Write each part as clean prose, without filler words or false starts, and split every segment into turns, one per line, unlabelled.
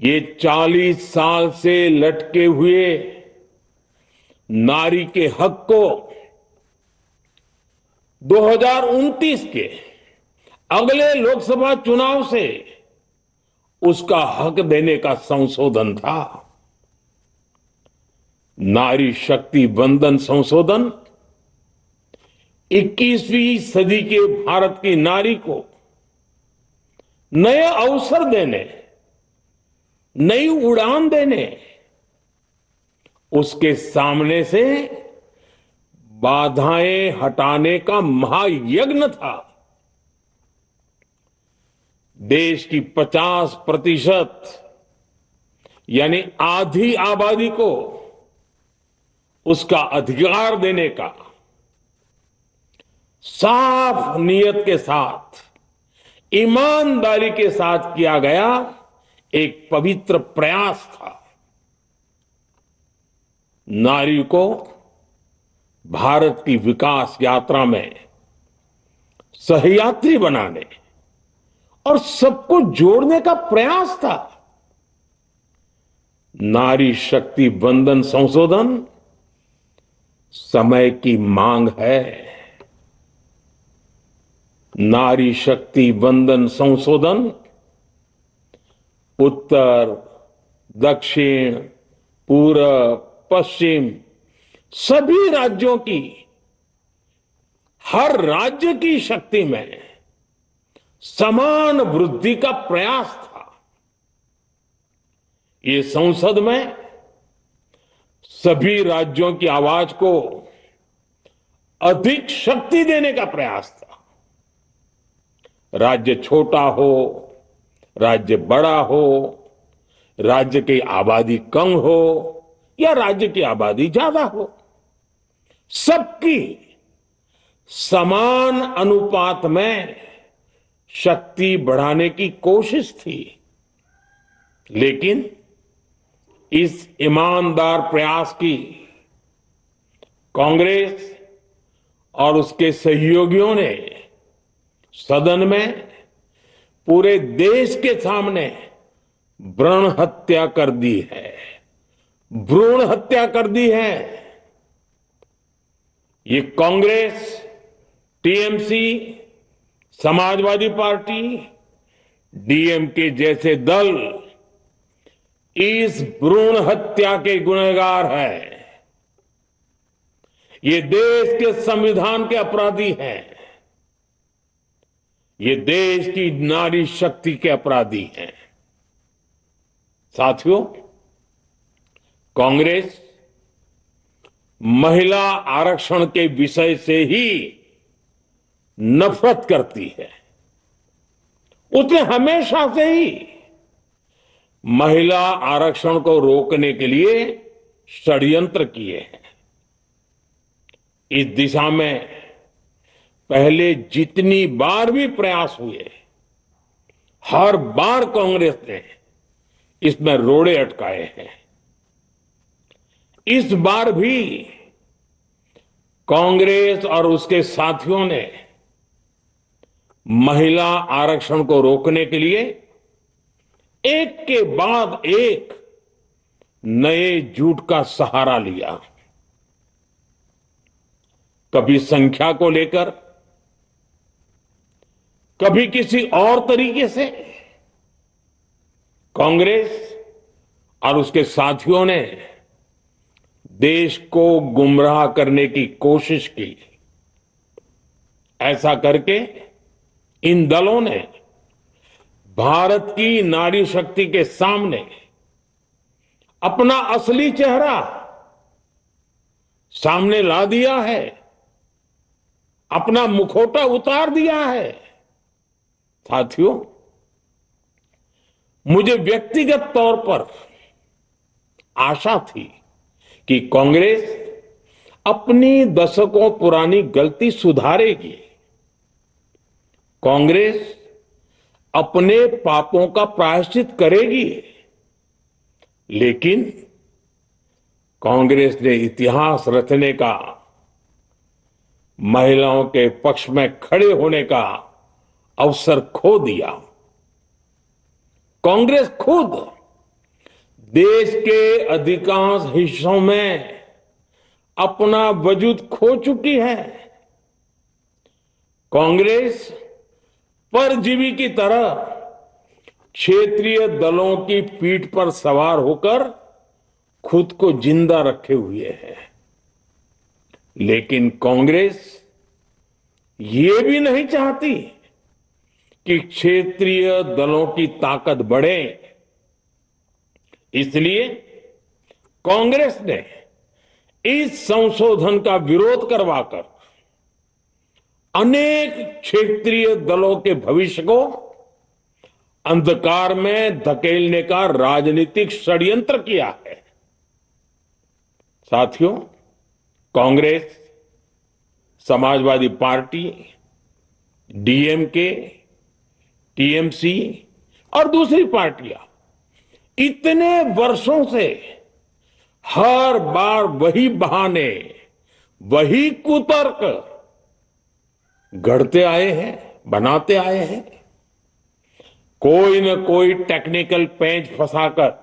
ये 40 साल से लटके हुए नारी के हक को 2029 के अगले लोकसभा चुनाव से उसका हक देने का संशोधन था। नारी शक्ति वंदन संशोधन 21वीं सदी के भारत की नारी को नए अवसर देने, नई उड़ान देने, उसके सामने से बाधाएं हटाने का महायज्ञ था। देश की 50% यानी आधी आबादी को उसका अधिकार देने का साफ नियत के साथ, ईमानदारी के साथ किया गया एक पवित्र प्रयास था। नारी को भारत की विकास यात्रा में सहयात्री बनाने और सबको जोड़ने का प्रयास था। नारी शक्ति वंदन संशोधन समय की मांग है। नारी शक्ति वंदन संशोधन उत्तर, दक्षिण, पूर्व, पश्चिम सभी राज्यों की, हर राज्य की शक्ति में समान वृद्धि का प्रयास था। ये संसद में सभी राज्यों की आवाज को अधिक शक्ति देने का प्रयास था। राज्य छोटा हो, राज्य बड़ा हो, राज्य की आबादी कम हो या राज्य की आबादी ज्यादा हो, सबकी समान अनुपात में शक्ति बढ़ाने की कोशिश थी। लेकिन इस ईमानदार प्रयास की कांग्रेस और उसके सहयोगियों ने सदन में पूरे देश के सामने भ्रूण हत्या कर दी है। भ्रूण हत्या कर दी है। ये Congress, TMC, Samajwadi party, DMK जैसे दल इस भ्रूण हत्या के गुनहगार हैं। ये देश के संविधान के अपराधी हैं। ये देश की नारी शक्ति के अपराधी हैं। साथियों, कांग्रेस महिला आरक्षण के विषय से ही नफरत करती है। उसने हमेशा से ही महिला आरक्षण को रोकने के लिए षड्यंत्र किए हैं। इस दिशा में पहले जितनी बार भी प्रयास हुए, हर बार कांग्रेस ने इसमें रोड़े अटकाए हैं। इस बार भी कांग्रेस और उसके साथियों ने महिला आरक्षण को रोकने के लिए एक के बाद एक नए झूठ का सहारा लिया। कभी संख्या को लेकर, कभी किसी और तरीके से कांग्रेस और उसके साथियों ने देश को गुमराह करने की कोशिश की। ऐसा करके इन दलों ने भारत की नारी शक्ति के सामने अपना असली चेहरा सामने ला दिया है, अपना मुखौटा उतार दिया है। साथियों, मुझे व्यक्तिगत तौर पर आशा थी कि कांग्रेस अपनी दशकों पुरानी गलती सुधारेगी। कांग्रेस अपने पापों का प्रायश्चित करेगी। लेकिन कांग्रेस ने इतिहास रचने का, महिलाओं के पक्ष में खड़े होने का अवसर खो दिया। कांग्रेस खुद देश के अधिकांश हिस्सों में अपना वजूद खो चुकी है। कांग्रेस परजीवी की तरह क्षेत्रीय दलों की पीठ पर सवार होकर खुद को जिंदा रखे हुए है। लेकिन कांग्रेस ये भी नहीं चाहती कि क्षेत्रीय दलों की ताकत बढ़े। इसलिए कांग्रेस ने इस संशोधन का विरोध करवाकर अनेक क्षेत्रीय दलों के भविष्य को अंधकार में धकेलने का राजनीतिक षड्यंत्र किया है। साथियों, Congress, Samajwadi party, DMK, TMC और दूसरी पार्टियां इतने वर्षों से हर बार वही बहाने, वही कुतर्क गढ़ते आए हैं, बनाते आए हैं। कोई न कोई टेक्निकल पेंच फंसाकर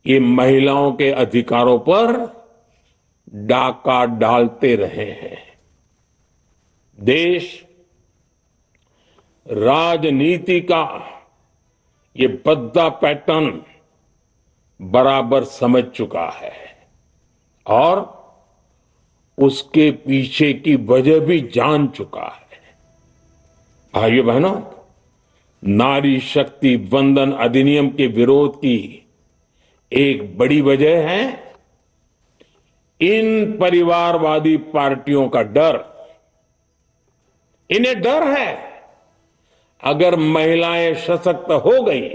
ये महिलाओं के अधिकारों पर डाका डालते रहे हैं। देश राजनीति का ये बद्दा पैटर्न बराबर समझ चुका है और उसके पीछे की वजह भी जान चुका है। भाइयों बहनों, नारी शक्ति वंदन अधिनियम के विरोध की एक बड़ी वजह है इन परिवारवादी पार्टियों का डर। इन्हें डर है अगर महिलाएं सशक्त हो गई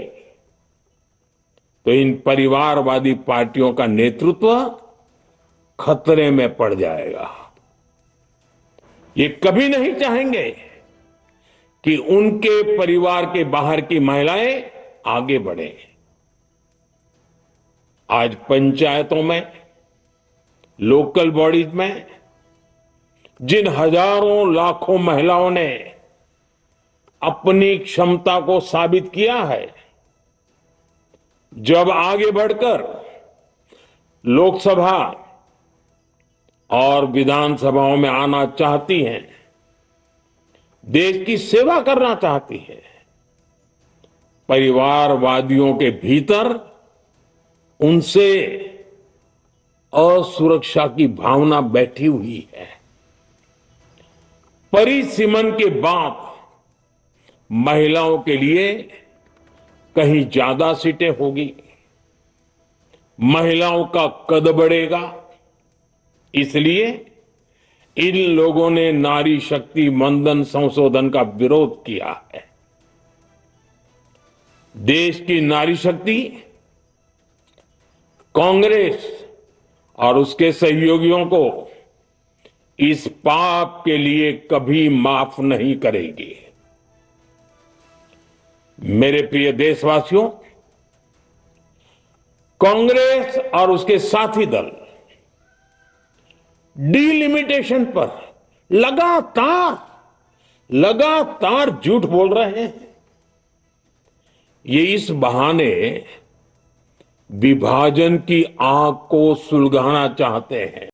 तो इन परिवारवादी पार्टियों का नेतृत्व खतरे में पड़ जाएगा। ये कभी नहीं चाहेंगे कि उनके परिवार के बाहर की महिलाएं आगे बढ़े। आज पंचायतों में, लोकल बॉडीज में जिन हजारों लाखों महिलाओं ने अपनी क्षमता को साबित किया है, जब आगे बढ़कर लोकसभा और विधानसभाओं में आना चाहती हैं, देश की सेवा करना चाहती है, परिवारवादियों के भीतर उनसे असुरक्षा की भावना बैठी हुई है। परिसीमन के बाद महिलाओं के लिए कहीं ज्यादा सीटें होगी, महिलाओं का कद बढ़ेगा। इसलिए इन लोगों ने नारी शक्ति वंदन संशोधन का विरोध किया है। देश की नारी शक्ति कांग्रेस और उसके सहयोगियों को इस पाप के लिए कभी माफ नहीं करेगी। मेरे प्रिय देशवासियों, कांग्रेस और उसके साथी दल डिलिमिटेशन पर लगातार झूठ बोल रहे हैं। ये इस बहाने विभाजन की आग को सुलगाना चाहते हैं।